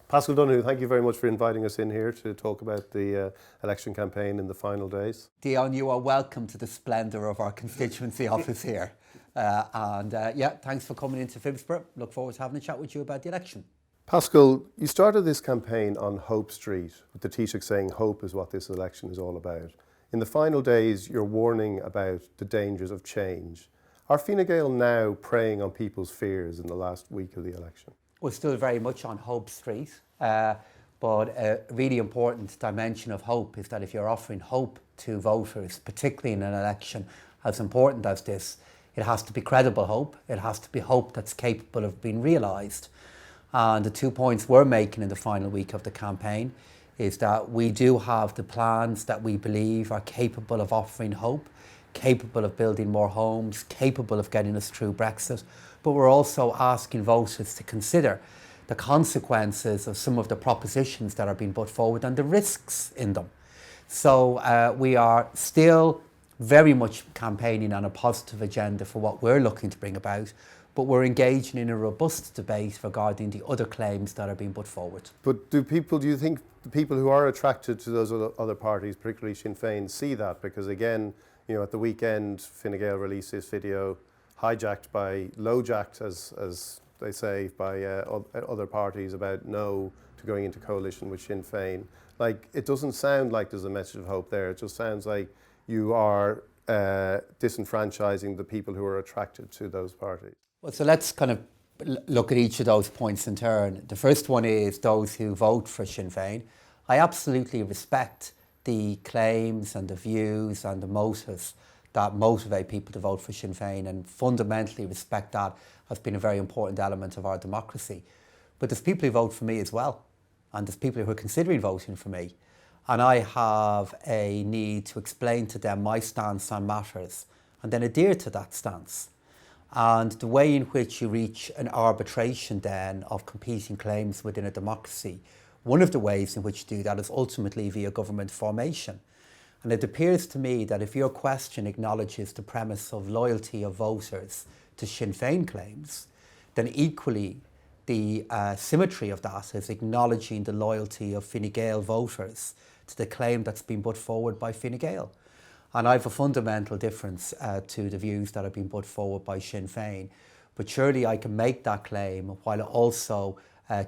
Paschal Donohoe, thank you very much for inviting us in here to talk about the election campaign in the final days. Dion, you are welcome to the splendour of our constituency office here. Thanks for coming into Phibsborough. Look forward to having a chat with you about the election. Paschal, you started this campaign on Hope Street, with the Taoiseach saying hope is what this election is all about. In the final days, you're warning about the dangers of change. Are Fine Gael now preying on people's fears in the last week of the election? We're still very much on Hope Street, but a really important dimension of hope is that if you're offering hope to voters, particularly in an election as important as this, it has to be credible hope. It has to be hope that's capable of being realised. And the 2 points we're making in the final week of the campaign is that we do have the plans that we believe are capable of offering hope, capable of building more homes, capable of getting us through Brexit. But we're also asking voters to consider the consequences of some of the propositions that are being put forward and the risks in them. So we are still very much campaigning on a positive agenda for what we're looking to bring about, but we're engaging in a robust debate regarding the other claims that are being put forward. But do you think the people who are attracted to those other parties, particularly Sinn Féin, see that? Because again, at the weekend, Fine Gael released this video lowjacked, as they say, by other parties about no to going into coalition with Sinn Féin. Like, it doesn't sound like there's a message of hope there. It just sounds like you are disenfranchising the people who are attracted to those parties. Well, so let's kind of look at each of those points in turn. The first one is those who vote for Sinn Féin. I absolutely respect the claims and the views and the motives that motivate people to vote for Sinn Féin, and fundamentally respect that as being a very important element of our democracy. But there's people who vote for me as well, and there's people who are considering voting for me. And I have a need to explain to them my stance on matters and then adhere to that stance. And the way in which you reach an arbitration then of competing claims within a democracy, one of the ways in which you do that is ultimately via government formation. And it appears to me that if your question acknowledges the premise of loyalty of voters to Sinn Féin claims, then equally the symmetry of that is acknowledging the loyalty of Fine Gael voters to the claim that's been put forward by Fine Gael. And I have a fundamental difference to the views that have been put forward by Sinn Féin. But surely I can make that claim while also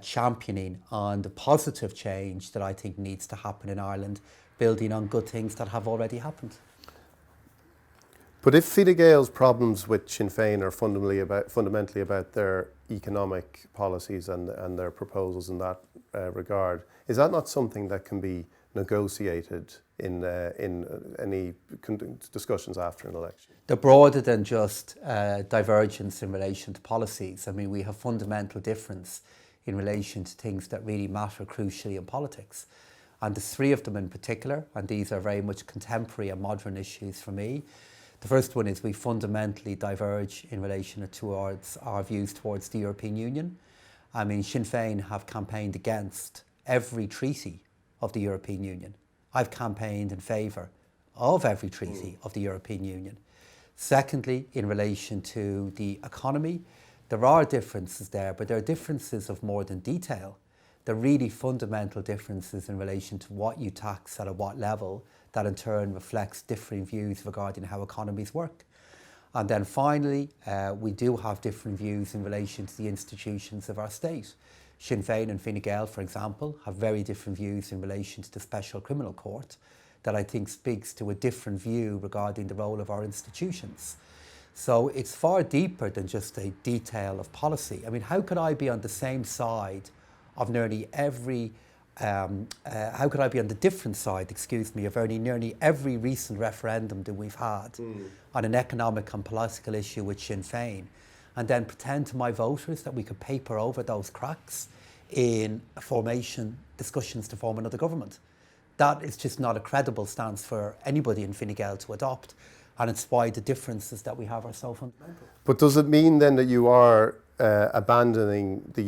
championing on the positive change that I think needs to happen in Ireland, building on good things that have already happened. But if Fine Gael's problems with Sinn Féin are fundamentally about their economic policies and their proposals in that regard, is that not something that can be negotiated in any discussions after an election? They're broader than just divergence in relation to policies. I mean, we have fundamental difference in relation to things that really matter crucially in politics. And there's three of them in particular, and these are very much contemporary and modern issues for me. The first one is we fundamentally diverge in relation towards our views towards the European Union. I mean, Sinn Féin have campaigned against every treaty of the European Union. I've campaigned in favour of every treaty of the European Union. Secondly, in relation to the economy, there are differences there, but there are differences of more than detail. They're really fundamental differences in relation to what you tax at what level, that in turn reflects differing views regarding how economies work. And then finally, we do have different views in relation to the institutions of our state. Sinn Féin and Fine Gael, for example, have very different views in relation to the Special Criminal Court that I think speaks to a different view regarding the role of our institutions. So it's far deeper than just a detail of policy. I mean, how could I be on the same side of nearly every, how could I be on the different side, of nearly every recent referendum that we've had on an economic and political issue with Sinn Féin, and then pretend to my voters that we could paper over those cracks in discussions to form another government? That is just not a credible stance for anybody in Fine Gael to adopt, and it's why the differences that we have are so fundamental. But does it mean then that you are abandoning the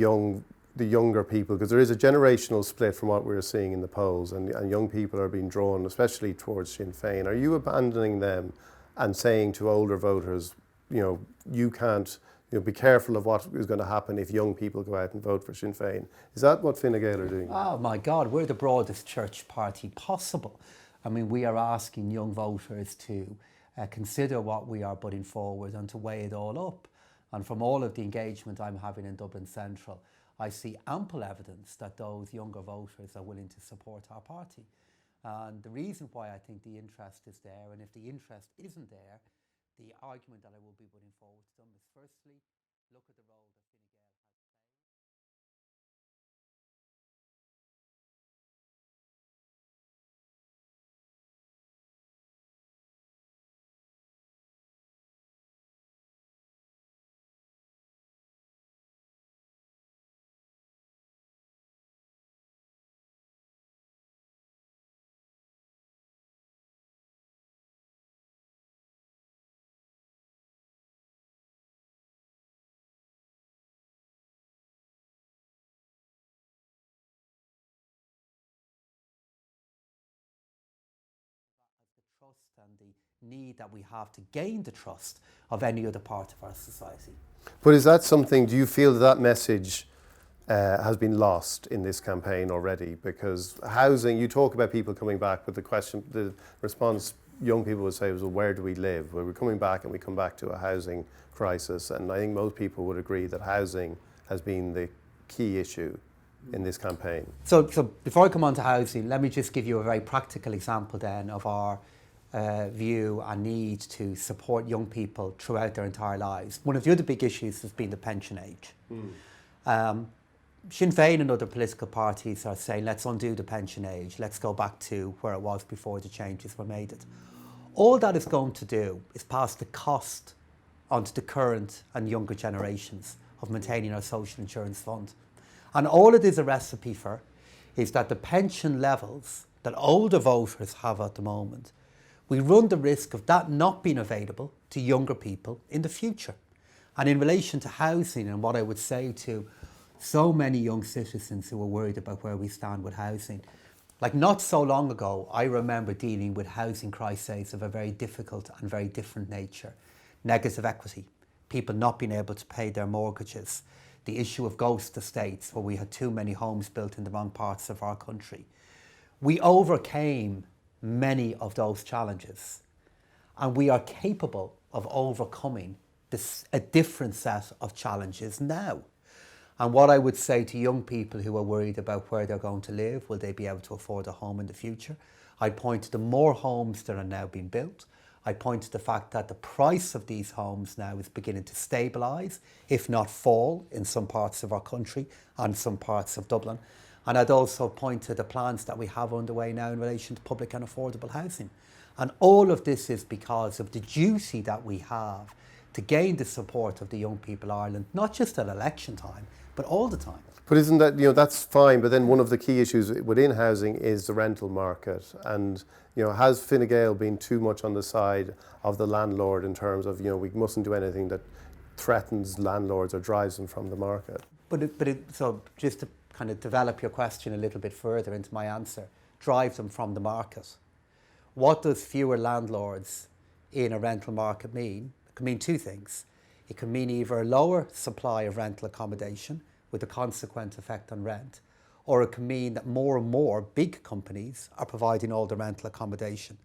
younger people? Because there is a generational split from what we're seeing in the polls, and young people are being drawn especially towards Sinn Féin. Are you abandoning them and saying to older voters, you can't be careful of what is going to happen if young people go out and vote for Sinn Féin. Is that what Fine Gael are doing? Oh my God, we're the broadest church party possible. I mean, we are asking young voters to consider what we are putting forward and to weigh it all up. And from all of the engagement I'm having in Dublin Central, I see ample evidence that those younger voters are willing to support our party. And the reason why I think the interest is there, and if the interest isn't there, the argument that I will be putting forward to them is firstly, look at the role that Fine Gael has the trust and the need that we have to gain the trust of any other part of our society. But is that something, do you feel that message has been lost in this campaign already? Because housing, you talk about people coming back, but the response young people would say was, well, where do we live? Well, we're coming back and we come back to a housing crisis. And I think most people would agree that housing has been the key issue in this campaign. So before I come on to housing, let me just give you a very practical example then of our view and need to support young people throughout their entire lives. One of the other big issues has been the pension age. Sinn Féin and other political parties are saying, let's undo the pension age, let's go back to where it was before the changes were made. All that is going to do is pass the cost onto the current and younger generations of maintaining our social insurance fund. And all it is a recipe for is that the pension levels that older voters have at the moment, we run the risk of that not being available to younger people in the future. And in relation to housing, and what I would say to so many young citizens who are worried about where we stand with housing, like not so long ago, I remember dealing with housing crises of a very difficult and very different nature. Negative equity, people not being able to pay their mortgages, the issue of ghost estates where we had too many homes built in the wrong parts of our country. We overcame many of those challenges, and we are capable of overcoming a different set of challenges now. And what I would say to young people who are worried about where they're going to live, will they be able to afford a home in the future? I point to the more homes that are now being built. I point to the fact that the price of these homes now is beginning to stabilise, if not fall, in some parts of our country and some parts of Dublin. And I'd also point to the plans that we have underway now in relation to public and affordable housing. And all of this is because of the duty that we have to gain the support of the young people of Ireland, not just at election time, but all the time. But isn't that, that's fine, but then one of the key issues within housing is the rental market. And, has Fine Gael been too much on the side of the landlord in terms of, we mustn't do anything that threatens landlords or drives them from the market? So just to kind of develop your question a little bit further into my answer, drive them from the market. What does fewer landlords in a rental market mean? It can mean two things. It can mean either a lower supply of rental accommodation with a consequent effect on rent, or it can mean that more and more big companies are providing all the rental accommodation.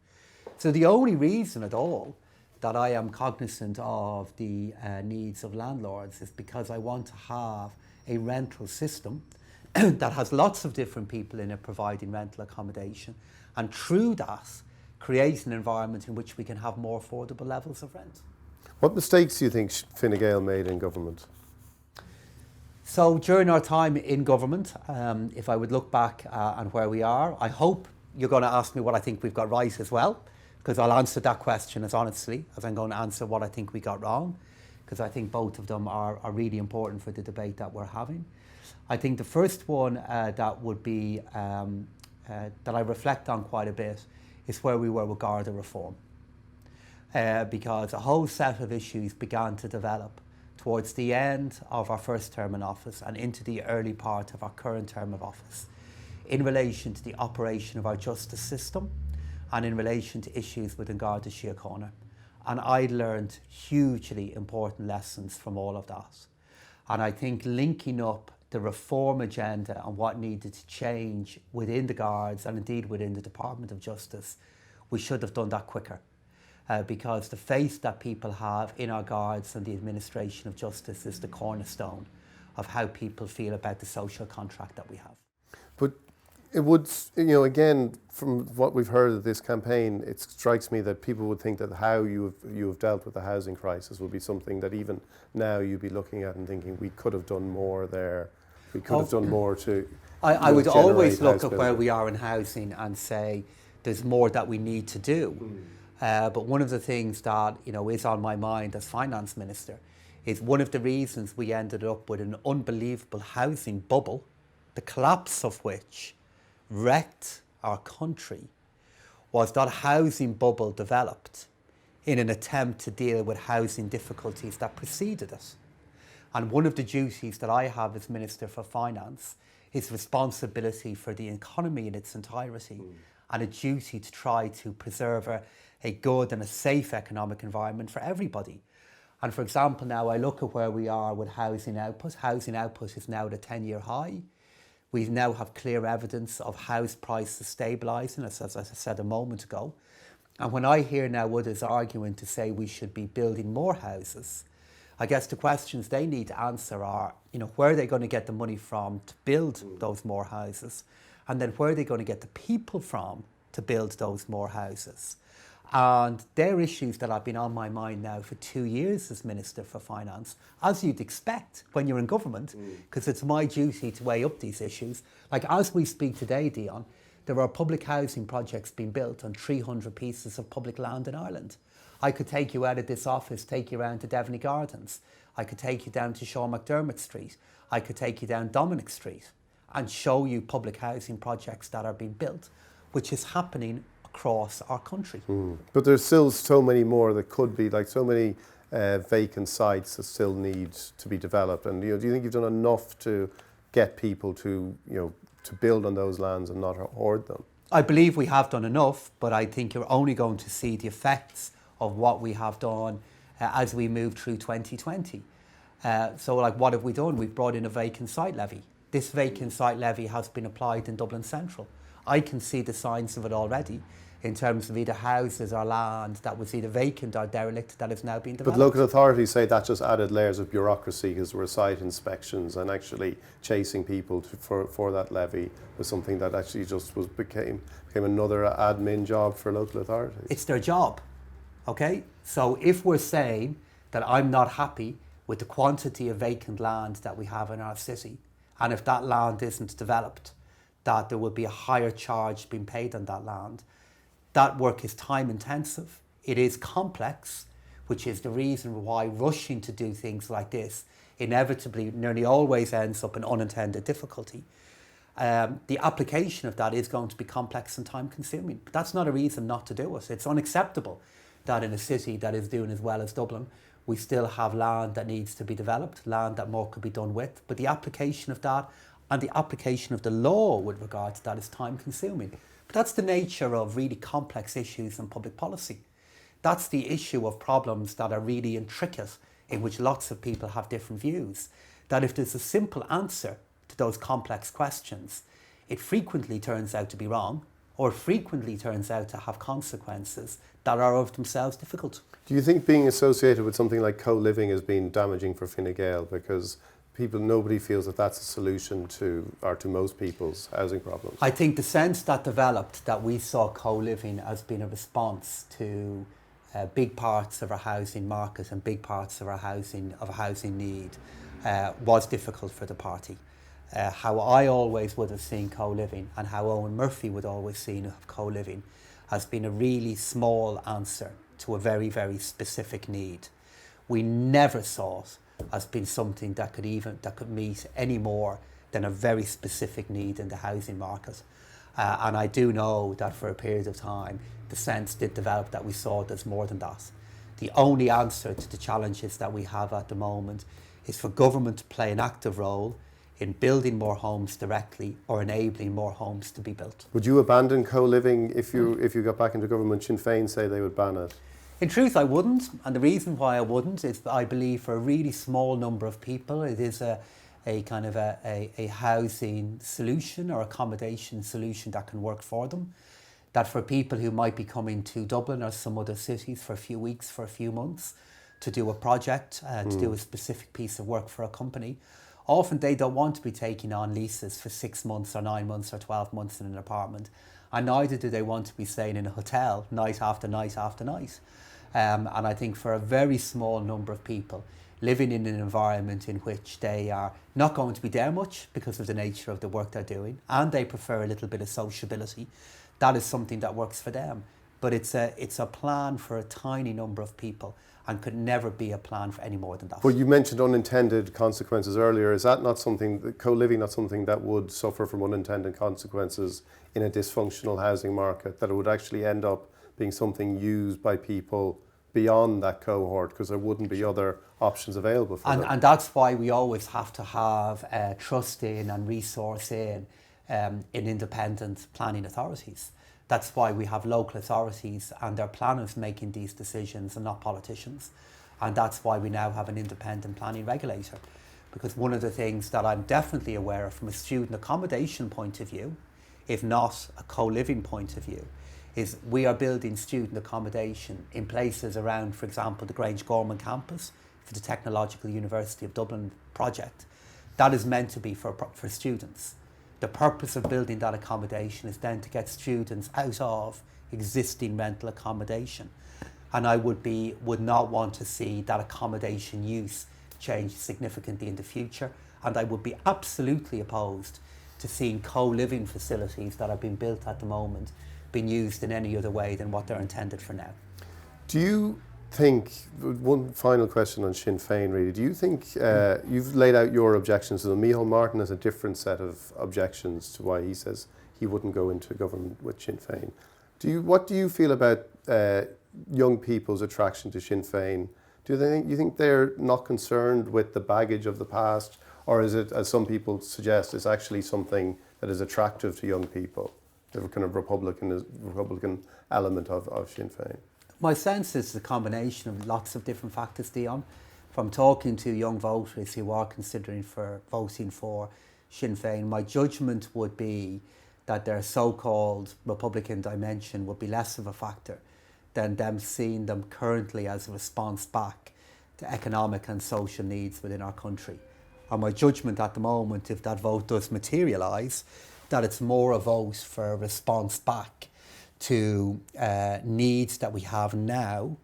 So the only reason at all that I am cognizant of the needs of landlords is because I want to have a rental system that has lots of different people in it providing rental accommodation, and through that create an environment in which we can have more affordable levels of rent. What mistakes do you think Fine Gael made in government? So during our time in government, if I would look back on where we are, I hope you're going to ask me what I think we've got right as well, because I'll answer that question as honestly as I'm going to answer what I think we got wrong, because I think both of them are really important for the debate that we're having. I think the first one that would be, that I reflect on quite a bit, is where we were with Garda reform. Because a whole set of issues began to develop towards the end of our first term in office and into the early part of our current term of office in relation to the operation of our justice system and in relation to issues within Garda Síochána. And I learned hugely important lessons from all of that. And I think linking up the reform agenda and what needed to change within the Guards and indeed within the Department of Justice, we should have done that quicker. Because the faith that people have in our Guards and the administration of justice is the cornerstone of how people feel about the social contract that we have. But it would, again, from what we've heard of this campaign, it strikes me that people would think that how you have dealt with the housing crisis will be something that even now you'd be looking at and thinking we could have done more there, we could have done more to I would always look at where we are in housing and say there's more that we need to do. But one of the things that is on my mind as Finance Minister is one of the reasons we ended up with an unbelievable housing bubble, the collapse of which wrecked our country, was that housing bubble developed in an attempt to deal with housing difficulties that preceded it. And one of the duties that I have as Minister for Finance is responsibility for the economy in its entirety and a duty to try to preserve a good and a safe economic environment for everybody. And for example, now I look at where we are with housing output. Housing output is now at a 10-year high. We now have clear evidence of house prices stabilising, as I said a moment ago. And when I hear now others arguing to say we should be building more houses, I guess the questions they need to answer are, where are they going to get the money from to build those more houses? And then where are they going to get the people from to build those more houses? And they're issues that have been on my mind now for 2 years as Minister for Finance, as you'd expect when you're in government, because it's my duty to weigh up these issues. Like as we speak today, Dion, there are public housing projects being built on 300 pieces of public land in Ireland. I could take you out of this office, take you around to Devoney Gardens. I could take you down to Sean McDermott Street. I could take you down Dominic Street and show you public housing projects that are being built, which is happening across our country. But there's still so many more that could be, like so many vacant sites that still need to be developed. And do you think you've done enough to get people to to build on those lands and not hoard them? I believe we have done enough, but I think you're only going to see the effects of what we have done as we move through 2020. So what have we done? We've brought in a vacant site levy. This vacant site levy has been applied in Dublin Central. I can see the signs of it already in terms of either houses or land that was either vacant or derelict that is now being developed. But local authorities say that just added layers of bureaucracy because there were site inspections, and actually chasing people for that levy was something that actually just became another admin job for local authorities. It's their job, okay? So if we're saying that I'm not happy with the quantity of vacant land that we have in our city, and if that land isn't developed, that there will be a higher charge being paid on that land. That work is time intensive, it is complex, which is the reason why rushing to do things like this inevitably nearly always ends up in unintended difficulty. The application of that is going to be complex and time consuming, but that's not a reason not to do it. It's unacceptable that in a city that is doing as well as Dublin, we still have land that needs to be developed, land that more could be done with, but the application of that and the application of the law with regard to that is time consuming. But that's the nature of really complex issues in public policy. That's the issue of problems that are really intricate, in which lots of people have different views. That if there's a simple answer to those complex questions, it frequently turns out to be wrong, or frequently turns out to have consequences that are of themselves difficult. Do you think being associated with something like co-living has been damaging for Fine Gael? Because nobody feels that that's a solution to most people's housing problems. I think the sense that developed that we saw co-living as being a response to big parts of our housing market and big parts of our housing need was difficult for the party. How I always would have seen co-living and how Owen Murphy would always seen co-living has been a really small answer to a very, very specific need. We never saw it as being something that could meet any more than a very specific need in the housing market. And I do know that for a period of time, the sense did develop that we saw it as more than that. The only answer to the challenges that we have at the moment is for government to play an active role in building more homes directly or enabling more homes to be built. Would you abandon co-living if you got back into government? Sinn Féin say they would ban it. In truth, I wouldn't, and the reason why I wouldn't is that I believe for a really small number of people it is a kind of a housing solution or accommodation solution that can work for them. That for people who might be coming to Dublin or some other cities for a few weeks, for a few months, to do a project, to do a specific piece of work for a company, often they don't want to be taking on leases for 6 months or 9 months or 12 months in an apartment, and neither do they want to be staying in a hotel night after night after night. And I think for a very small number of people living in an environment in which they are not going to be there much because of the nature of the work they're doing, and they prefer a little bit of sociability, that is something that works for them. But it's a plan for a tiny number of people and could never be a plan for any more than that. Well, you mentioned unintended consequences earlier. Is that not something, co-living not something that would suffer from unintended consequences in a dysfunctional housing market, that it would actually end up being something used by people beyond that cohort because there wouldn't be other options available for them? And that's why we always have to have trust in and resource in independent planning authorities. That's why we have local authorities and their planners making these decisions and not politicians. And that's why we now have an independent planning regulator. Because one of the things that I'm definitely aware of from a student accommodation point of view, if not a co-living point of view, is we are building student accommodation in places around, for example, the Grange Gorman campus for the Technological University of Dublin project. That is meant to be for students. The purpose of building that accommodation is then to get students out of existing rental accommodation. And I would not want to see that accommodation use change significantly in the future. And I would be absolutely opposed to seeing co-living facilities that are being built at the moment being used in any other way than what they're intended for now. Do you think, one final question on Sinn Féin really, do you think, you've laid out your objections to them. Micheál Martin has a different set of objections to why he says he wouldn't go into government with Sinn Féin. What do you feel about young people's attraction to Sinn Féin? Do you think they're not concerned with the baggage of the past, or is it, as some people suggest, it's actually something that is attractive to young people, the kind of Republican element of Sinn Féin? My sense is a combination of lots of different factors, Dion. From talking to young voters who are considering for voting for Sinn Féin, my judgment would be that their so-called Republican dimension would be less of a factor than them seeing them currently as a response back to economic and social needs within our country. And my judgment at the moment, if that vote does materialise, that it's more a vote for a response back to needs that we have now,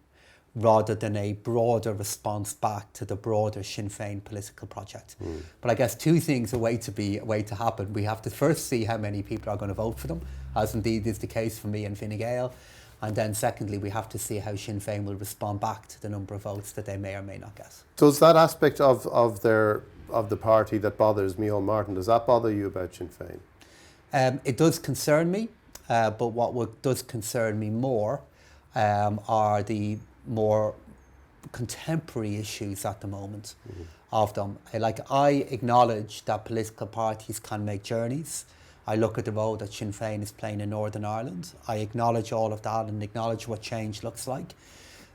rather than a broader response back to the broader Sinn Féin political project. But I guess two things are way to happen. We have to first see how many people are going to vote for them, as indeed is the case for me and Fine Gael. And then secondly, we have to see how Sinn Féin will respond back to the number of votes that they may or may not get. Does that aspect of the party that bothers Micheál Martin, does that bother you about Sinn Féin? It does concern me, but what does concern me more are the more contemporary issues at the moment of them. I acknowledge that political parties can make journeys. I look at the role that Sinn Féin is playing in Northern Ireland. I acknowledge all of that and acknowledge what change looks like.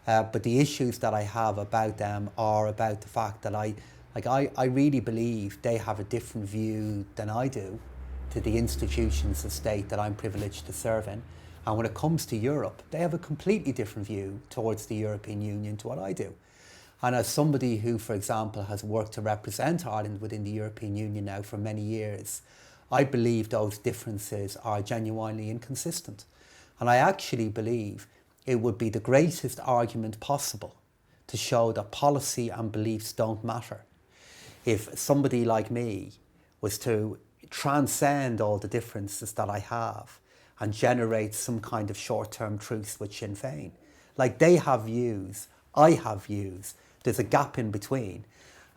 But the issues that I have about them are about the fact that I really believe they have a different view than I do to the institutions of state that I'm privileged to serve in. And when it comes to Europe, they have a completely different view towards the European Union to what I do. And as somebody who, for example, has worked to represent Ireland within the European Union now for many years, I believe those differences are genuinely inconsistent. And I actually believe it would be the greatest argument possible to show that policy and beliefs don't matter if somebody like me was to transcend all the differences that I have and generate some kind of short-term truce with Sinn Féin. Like, they have views, I have views, there's a gap in between.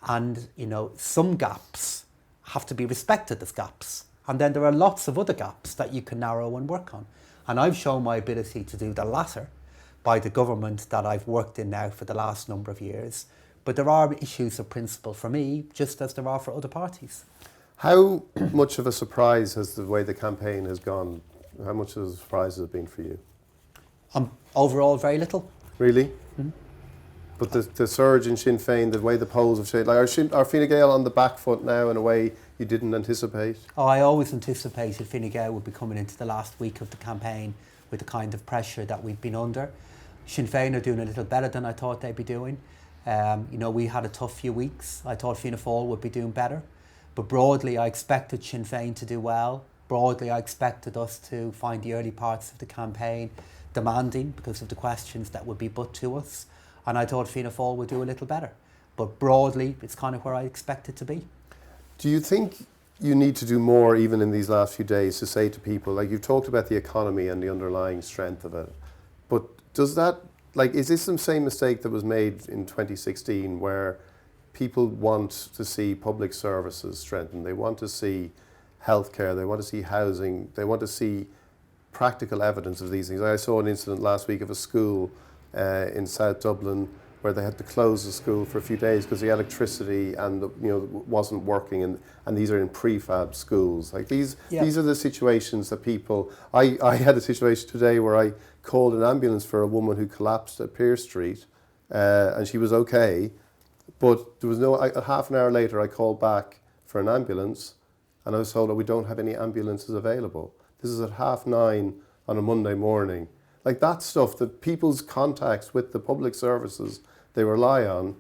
And, some gaps have to be respected as gaps. And then there are lots of other gaps that you can narrow and work on. And I've shown my ability to do the latter by the government that I've worked in now for the last number of years. But there are issues of principle for me, just as there are for other parties. How much of a surprise has the way the campaign has gone? How much of a surprise has it been for you? Overall, very little. Really? But the surge in Sinn Féin, the way the polls have changed, like are Fine Gael on the back foot now in a way you didn't anticipate? Oh, I always anticipated Fine Gael would be coming into the last week of the campaign with the kind of pressure that we've been under. Sinn Féin are doing a little better than I thought they'd be doing. We had a tough few weeks. I thought Fianna Fáil would be doing better. But broadly, I expected Sinn Féin to do well. Broadly, I expected us to find the early parts of the campaign demanding because of the questions that would be put to us. And I thought Fianna Fáil would do a little better. But broadly, it's kind of where I expect it to be. Do you think you need to do more even in these last few days to say to people, like you've talked about the economy and the underlying strength of it, but does that, is this the same mistake that was made in 2016 where people want to see public services strengthened, they want to see healthcare, they want to see housing, they want to see practical evidence of these things? I saw an incident last week of a school in South Dublin where they had to close the school for a few days because the electricity and wasn't working, and these are in prefab schools. These are the situations that people. I had a situation today where I called an ambulance for a woman who collapsed at Pearse Street, and she was okay, but there was no. Half an hour later, I called back for an ambulance, and I was told that we don't have any ambulances available. This is at 9:30 on a Monday morning. That stuff, that people's contacts with the public services they rely on,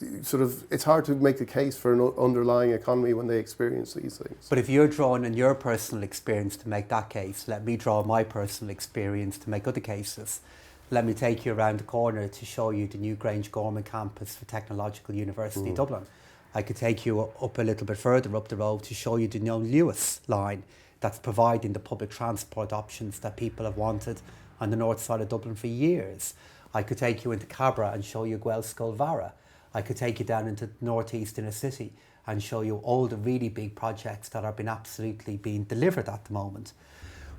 it's hard to make the case for an underlying economy when they experience these things. But if you're drawing on your personal experience to make that case, let me draw my personal experience to make other cases. Let me take you around the corner to show you the new Grange Gorman campus for Technological University Dublin. I could take you up a little bit further up the road to show you the Noel Lewis line that's providing the public transport options that people have wanted on the north side of Dublin for years. I could take you into Cabra and show you Guelskull-Vara. I could take you down into the northeast inner city and show you all the really big projects that are absolutely being delivered at the moment.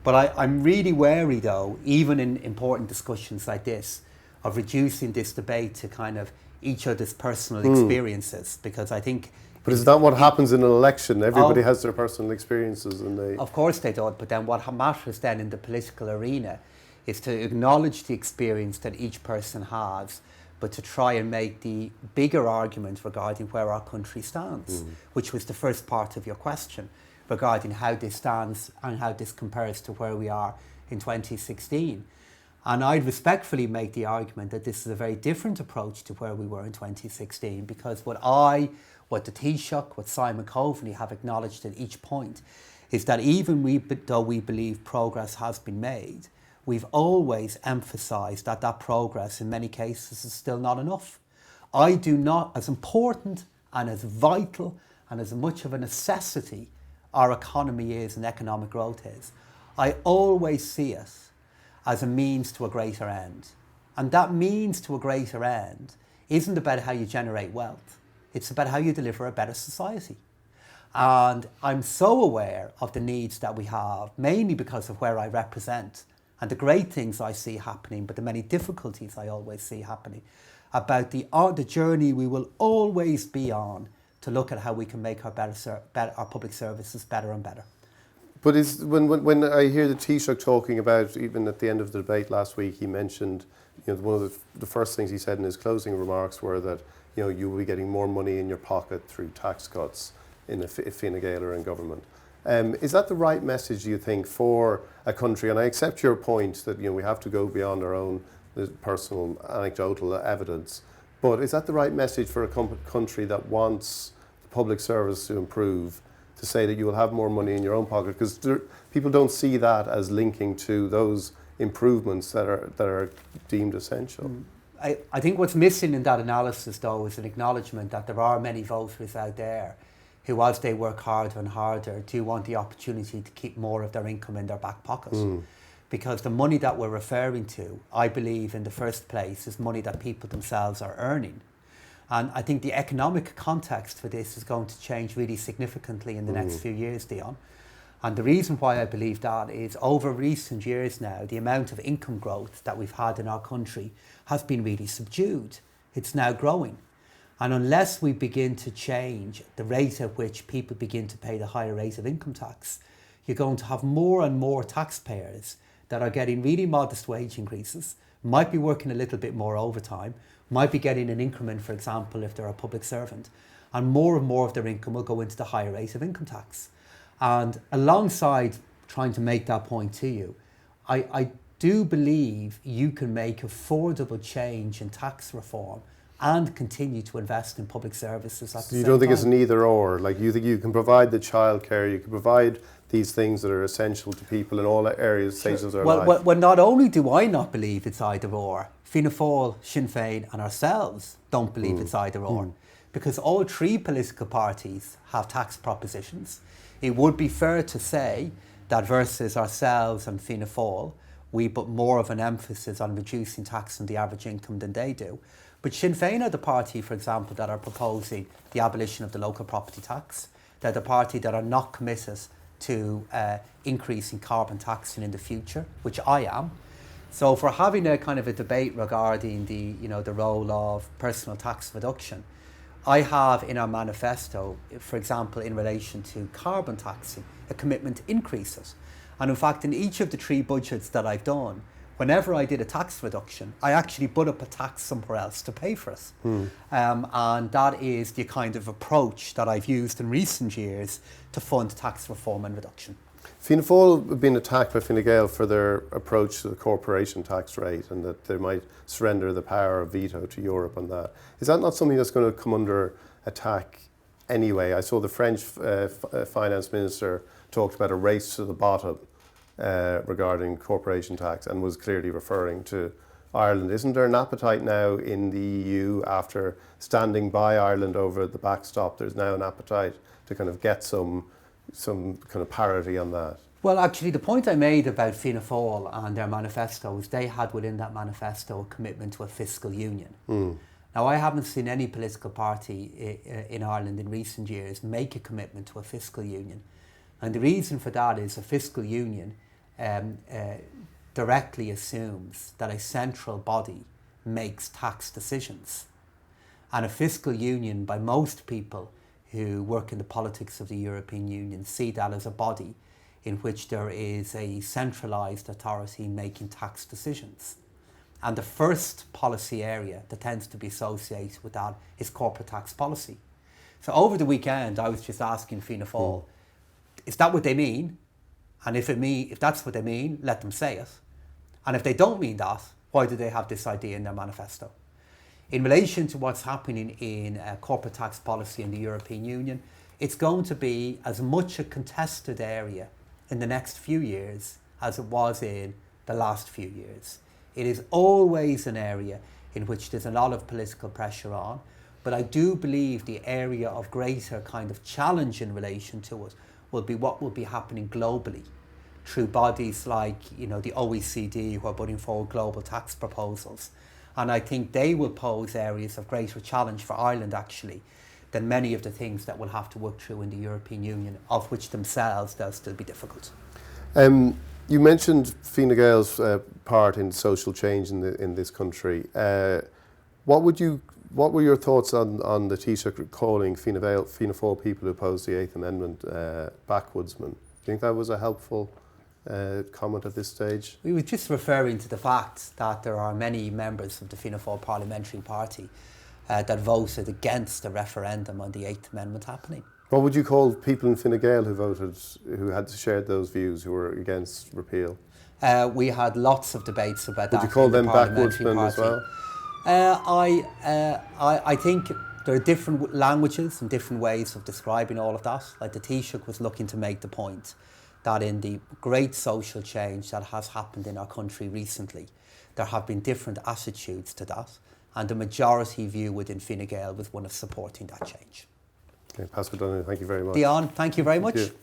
But I'm really wary though, even in important discussions like this, of reducing this debate to kind of each other's personal experiences, because I think... But is that what happens in an election? Everybody has their personal experiences and they... Of course they do, but then what matters then in the political arena is to acknowledge the experience that each person has, but to try and make the bigger argument regarding where our country stands, which was the first part of your question, regarding how this stands and how this compares to where we are in 2016. And I'd respectfully make the argument that this is a very different approach to where we were in 2016, because what the Taoiseach, what Simon Coveney have acknowledged at each point is that even though we believe progress has been made, we've always emphasised that progress in many cases is still not enough. I do not, as important and as vital and as much of a necessity our economy is and economic growth is, I always see it as a means to a greater end. And that means to a greater end isn't about how you generate wealth. It's about how you deliver a better society. And I'm so aware of the needs that we have, mainly because of where I represent and the great things I see happening, but the many difficulties I always see happening, about the journey we will always be on to look at how we can make our public services better and better. But when I hear the Taoiseach talking about, even at the end of the debate last week, he mentioned, one of the first things he said in his closing remarks were that, you will be getting more money in your pocket through tax cuts if Fine Gael are in government. Is that the right message, do you think, for a country? And I accept your point that we have to go beyond our own personal anecdotal evidence. But is that the right message for a country that wants the public service to improve, to say that you will have more money in your own pocket? Because people don't see that as linking to those improvements that are deemed essential. I think what's missing in that analysis, though, is an acknowledgement that there are many voters out there who, as they work harder and harder, do want the opportunity to keep more of their income in their back pocket. Because the money that we're referring to, I believe, in the first place, is money that people themselves are earning. And I think the economic context for this is going to change really significantly in the next few years, Dion. And the reason why I believe that is over recent years now, the amount of income growth that we've had in our country has been really subdued. It's now growing. And unless we begin to change the rate at which people begin to pay the higher rate of income tax, you're going to have more and more taxpayers that are getting really modest wage increases, might be working a little bit more overtime, might be getting an increment, for example, if they're a public servant, and more of their income will go into the higher rate of income tax. And alongside trying to make that point to you, I do believe you can make affordable change in tax reform and continue to invest in public services at the same time. You don't think it's an either or? Like, you think you can provide the childcare, you can provide these things that are essential to people in all areas, stages of their life? Well, not only do I not believe it's either or, Fianna Fáil, Sinn Féin and ourselves don't believe it's either or. Because all three political parties have tax propositions. It would be fair to say that versus ourselves and Fianna Fáil, we put more of an emphasis on reducing tax on the average income than they do. But Sinn Féin are the party, for example, that are proposing the abolition of the local property tax. They're the party that are not committed to increasing carbon taxing in the future, which I am. So if we're having a kind of a debate regarding the role of personal tax reduction, I have in our manifesto, for example, in relation to carbon taxing, a commitment to increase it. And in fact, in each of the three budgets that I've done, whenever I did a tax reduction, I actually put up a tax somewhere else to pay for it. And that is the kind of approach that I've used in recent years to fund tax reform and reduction. Fianna Fáil have been attacked by Fine Gael for their approach to the corporation tax rate, and that they might surrender the power of veto to Europe on that. Is that not something that's going to come under attack anyway? I saw the French finance minister talked about a race to the bottom regarding corporation tax, and was clearly referring to Ireland. Isn't there an appetite now in the EU, after standing by Ireland over the backstop, there's now an appetite to kind of get some kind of parity on that? Well, actually, the point I made about Fianna Fáil and their manifesto is they had within that manifesto a commitment to a fiscal union. Now, I haven't seen any political party in Ireland in recent years make a commitment to a fiscal union. And the reason for that is a fiscal union directly assumes that a central body makes tax decisions. And a fiscal union, by most people who work in the politics of the European Union, see that as a body in which there is a centralised authority making tax decisions. And the first policy area that tends to be associated with that is corporate tax policy. So over the weekend, I was just asking Fianna Fáil, is that what they mean? And if that's what they mean, let them say it. And if they don't mean that, why do they have this idea in their manifesto? In relation to what's happening in corporate tax policy in the European Union, it's going to be as much a contested area in the next few years as it was in the last few years. It is always an area in which there's a lot of political pressure on, but I do believe the area of greater kind of challenge in relation to it will be what will be happening globally through bodies like the OECD, who are putting forward global tax proposals. And I think they will pose areas of greater challenge for Ireland, actually, than many of the things that we'll have to work through in the European Union, of which themselves they'll still be difficult. You mentioned Fine Gael's part in social change in this country. What were your thoughts on the Taoiseach calling Fianna Fáil people who opposed the 8th Amendment backwoodsmen? Do you think that was a helpful comment at this stage? We were just referring to the fact that there are many members of the Fianna Fáil parliamentary party that voted against the referendum on the 8th Amendment happening. What would you call people in Fine Gael who had shared those views, who were against repeal? We had lots of debates about that. Would you call them backwoodsmen as well? I think there are different languages and different ways of describing all of that. Like the Taoiseach was looking to make the point that in the great social change that has happened in our country recently, there have been different attitudes to that, and the majority view within Fine Gael was one of supporting that change. Okay, Paschal Donohoe, thank you very much. Dion, thank you very much. Thank you.